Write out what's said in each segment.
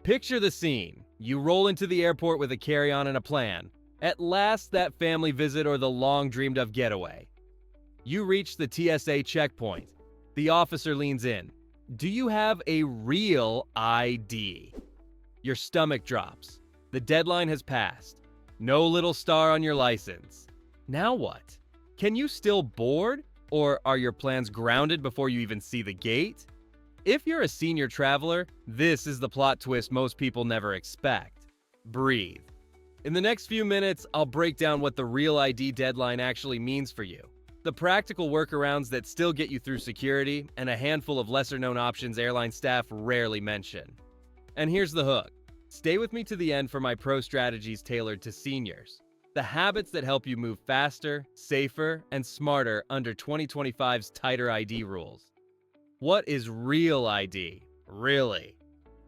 Picture the scene. You roll into the airport with a carry-on and a plan. At last, that family visit or the long-dreamed-of getaway. You reach the TSA checkpoint. The officer leans in. Do you have a real ID? Your stomach drops. The deadline has passed. No little star on your license. Now what? Can you still board? Or are your plans grounded before you even see the gate? If you're a senior traveler, this is the plot twist most people never expect. Breathe. In the next few minutes, I'll break down what the real ID deadline actually means for you, the practical workarounds that still get you through security, and a handful of lesser-known options airline staff rarely mention. And here's the hook. Stay with me to the end for my pro strategies tailored to seniors. The habits that help you move faster, safer, and smarter under 2025's tighter ID rules. What is real ID? Really?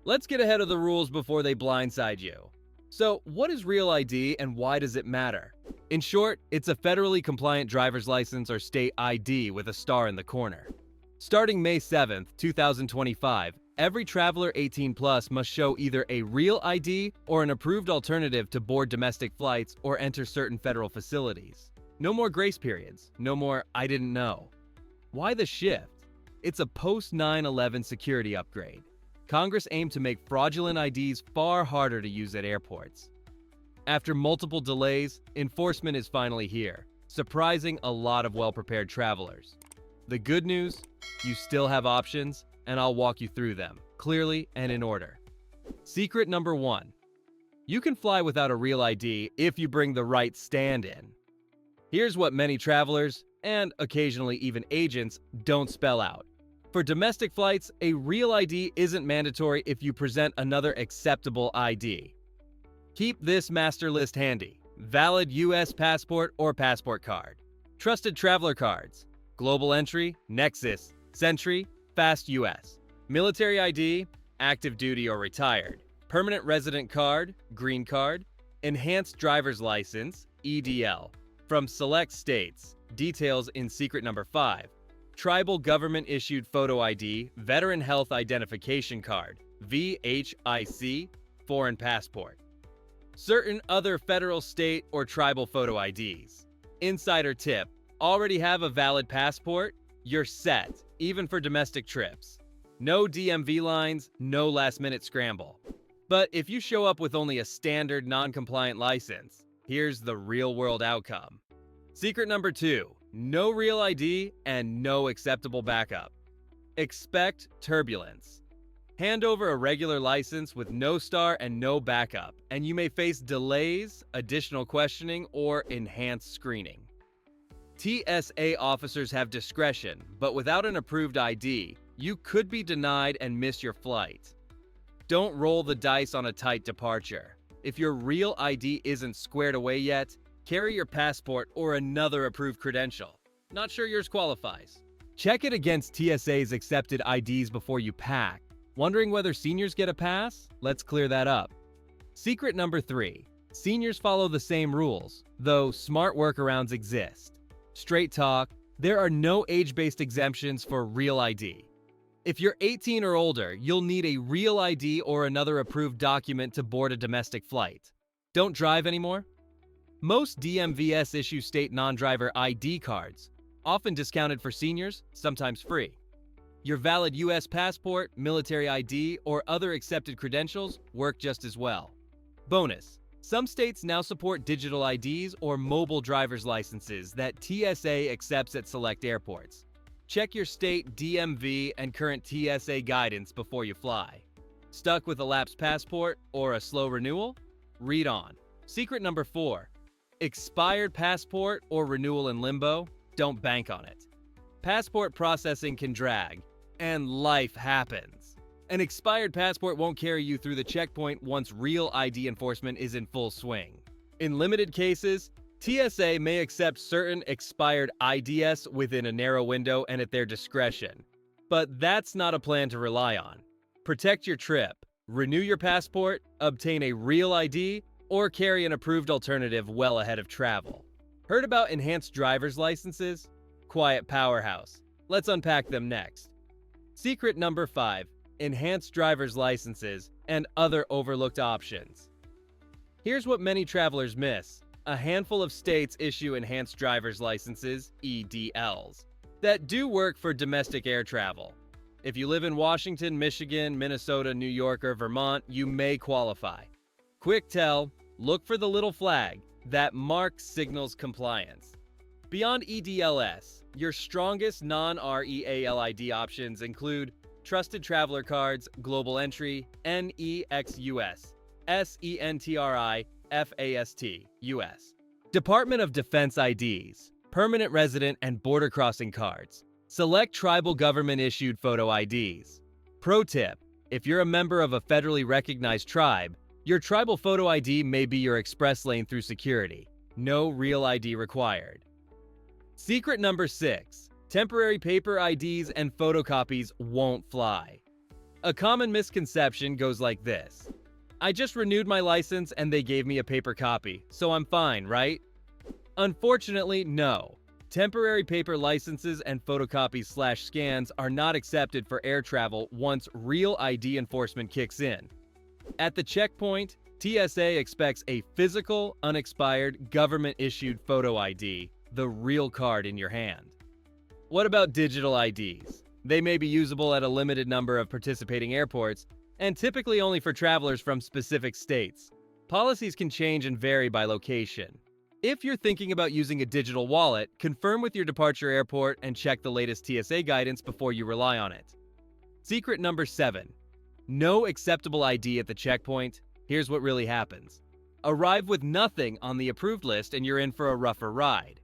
Let's get ahead of the rules before they blindside you. So, what is real ID and why does it matter? In short, it's a federally compliant driver's license or state ID with a star in the corner. Starting May 7th, 2025, every traveler 18 plus must show either a real ID or an approved alternative to board domestic flights or enter certain federal facilities. No more grace periods, no more "I didn't know." Why the shift? It's a post-9/11 security upgrade. Congress aimed to make fraudulent IDs far harder to use at airports. After multiple delays, enforcement is finally here, surprising a lot of well-prepared travelers. The good news? You still have options, and I'll walk you through them, clearly and in order. Secret number 1. You can fly without a real ID if you bring the right stand-in. Here's what many travelers, and occasionally even agents, don't spell out. For domestic flights, a real ID isn't mandatory if you present another acceptable ID. Keep this master list handy. Valid U.S. passport or passport card. Trusted traveler cards. Global Entry, Nexus, Sentry, Fast US. Military ID, active duty or retired. Permanent resident card, green card. Enhanced driver's license, EDL. From select states. Details in secret number 5. Tribal government-issued photo ID, Veteran Health Identification Card, VHIC, foreign passport. Certain other federal, state, or tribal photo IDs. Insider tip, already have a valid passport? You're set, even for domestic trips. No DMV lines, no last-minute scramble. But if you show up with only a standard non-compliant license, here's the real-world outcome. Secret number 2. No real ID and no acceptable backup. Expect turbulence. Hand over a regular license with no star and no backup, and you may face delays, additional questioning, or enhanced screening. TSA officers have discretion, but without an approved ID, you could be denied and miss your flight. Don't roll the dice on a tight departure. If your real ID isn't squared away yet, carry your passport or another approved credential. Not sure yours qualifies. Check it against TSA's accepted IDs before you pack. Wondering whether seniors get a pass? Let's clear that up. Secret number 3. Seniors follow the same rules, though smart workarounds exist. Straight talk, there are no age-based exemptions for real ID. If you're 18 or older, you'll need a real ID or another approved document to board a domestic flight. Don't drive anymore? Most DMVs issue state non-driver ID cards, often discounted for seniors, sometimes free. Your valid U.S. passport, military ID, or other accepted credentials work just as well. Bonus: some states now support digital IDs or mobile driver's licenses that TSA accepts at select airports. Check your state DMV and current TSA guidance before you fly. Stuck with a lapsed passport or a slow renewal? Read on. Secret number 4. Expired passport or renewal in limbo? Don't bank on it. Passport processing can drag, and life happens. An expired passport won't carry you through the checkpoint once real ID enforcement is in full swing. In limited cases, TSA may accept certain expired IDs within a narrow window and at their discretion. But that's not a plan to rely on. Protect your trip, renew your passport, obtain a real ID, or carry an approved alternative well ahead of travel. Heard about enhanced driver's licenses? Quiet powerhouse. Let's unpack them next. Secret number 5. Enhanced driver's licenses, and other overlooked options. Here's what many travelers miss. A handful of states issue enhanced driver's licenses, EDLs, that do work for domestic air travel. If you live in Washington, Michigan, Minnesota, New York, or Vermont, you may qualify. Quick tell, look for the little flag. That mark signals compliance. Beyond EDLS, your strongest non-REALID options include Trusted Traveler Cards, Global Entry, NEXUS, SENTRI, FAST, US. Department of Defense IDs, Permanent Resident and Border Crossing Cards. Select tribal government-issued photo IDs. Pro tip, if you're a member of a federally recognized tribe, your tribal photo ID may be your express lane through security. No real ID required. Secret number 6. Temporary paper IDs and photocopies won't fly. A common misconception goes like this. I just renewed my license and they gave me a paper copy, so I'm fine, right? Unfortunately, no. Temporary paper licenses and photocopies/scans are not accepted for air travel once real ID enforcement kicks in. At the checkpoint, TSA expects a physical, unexpired, government-issued photo ID, the real card in your hand. What about digital IDs? They may be usable at a limited number of participating airports, and typically only for travelers from specific states. Policies can change and vary by location. If you're thinking about using a digital wallet, confirm with your departure airport and check the latest TSA guidance before you rely on it. Secret number 7. No acceptable ID at the checkpoint. Here's what really happens. Arrive with nothing on the approved list and you're in for a rougher ride.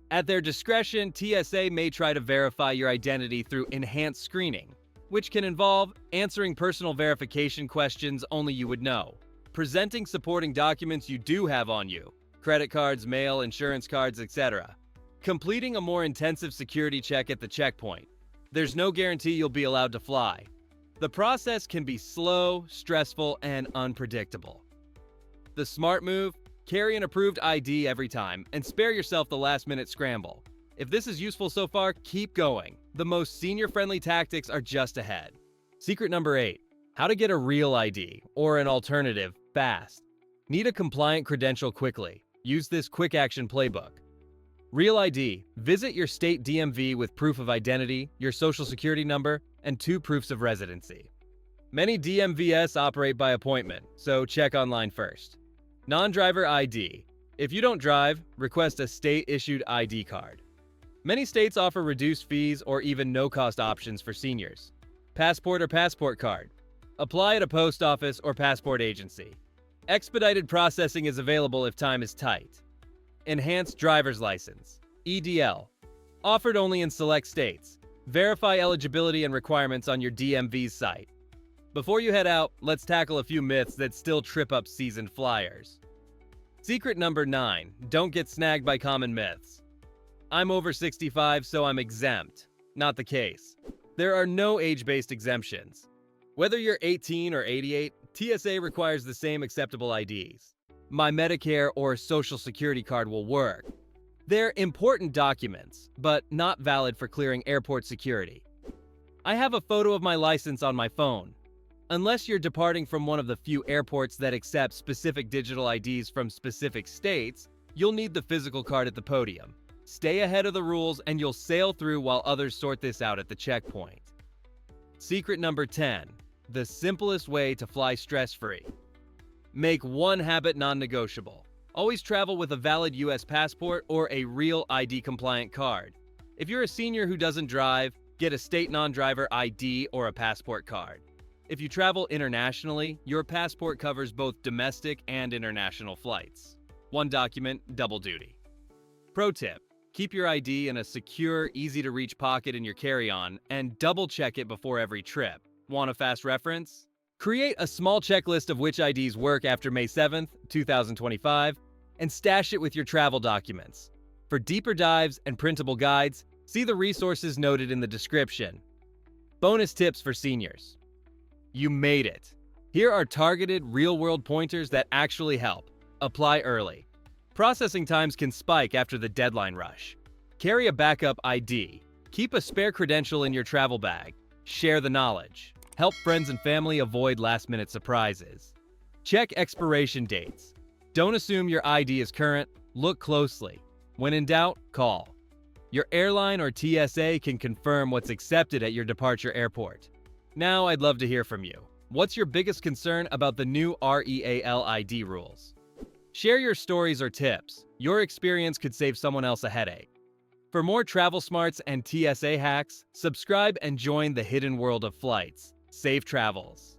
At their discretion, TSA may try to verify your identity through enhanced screening, which can involve answering personal verification questions only you would know, presenting supporting documents you do have on you, credit cards, mail, insurance cards, etc. Completing a more intensive security check at the checkpoint. There's no guarantee you'll be allowed to fly. The process can be slow, stressful, and unpredictable. The smart move? Carry an approved ID every time and spare yourself the last-minute scramble. If this is useful so far, keep going. The most senior-friendly tactics are just ahead. Secret number 8. How to get a real ID, or an alternative, fast. Need a compliant credential quickly. Use this quick-action playbook. Real ID. Visit your state DMV with proof of identity, your social security number, and 2 proofs of residency. Many DMVs operate by appointment, so check online first. Non-driver ID. If you don't drive, request a state-issued ID card. Many states offer reduced fees or even no-cost options for seniors. Passport or passport card. Apply at a post office or passport agency. Expedited processing is available if time is tight. Enhanced driver's license, EDL. Offered only in select states. Verify eligibility and requirements on your DMV's site. Before you head out, let's tackle a few myths that still trip up seasoned flyers. Secret number 9. Don't get snagged by common myths. I'm over 65, so I'm exempt. Not the case. There are no age-based exemptions. Whether you're 18 or 88, TSA requires the same acceptable IDs. My Medicare or Social Security card will work. They're important documents, but not valid for clearing airport security. I have a photo of my license on my phone. Unless you're departing from one of the few airports that accept specific digital IDs from specific states, you'll need the physical card at the podium. Stay ahead of the rules and you'll sail through while others sort this out at the checkpoint. Secret number 10. The simplest way to fly stress-free. Make one habit non-negotiable. Always travel with a valid US passport or a real ID-compliant card. If you're a senior who doesn't drive, get a state non-driver ID or a passport card. If you travel internationally, your passport covers both domestic and international flights. One document, double duty. Pro tip: keep your ID in a secure, easy-to-reach pocket in your carry-on and double-check it before every trip. Want a fast reference? Create a small checklist of which IDs work after May 7th, 2025, and stash it with your travel documents. For deeper dives and printable guides, see the resources noted in the description. Bonus tips for seniors. You made it. Here are targeted, real-world pointers that actually help. Apply early. Processing times can spike after the deadline rush. Carry a backup ID. Keep a spare credential in your travel bag. Share the knowledge. Help friends and family avoid last-minute surprises. Check expiration dates. Don't assume your ID is current. Look closely. When in doubt, call. Your airline or TSA can confirm what's accepted at your departure airport. Now I'd love to hear from you. What's your biggest concern about the new REAL ID rules? Share your stories or tips. Your experience could save someone else a headache. For more travel smarts and TSA hacks, subscribe and join the hidden world of flights. Safe travels.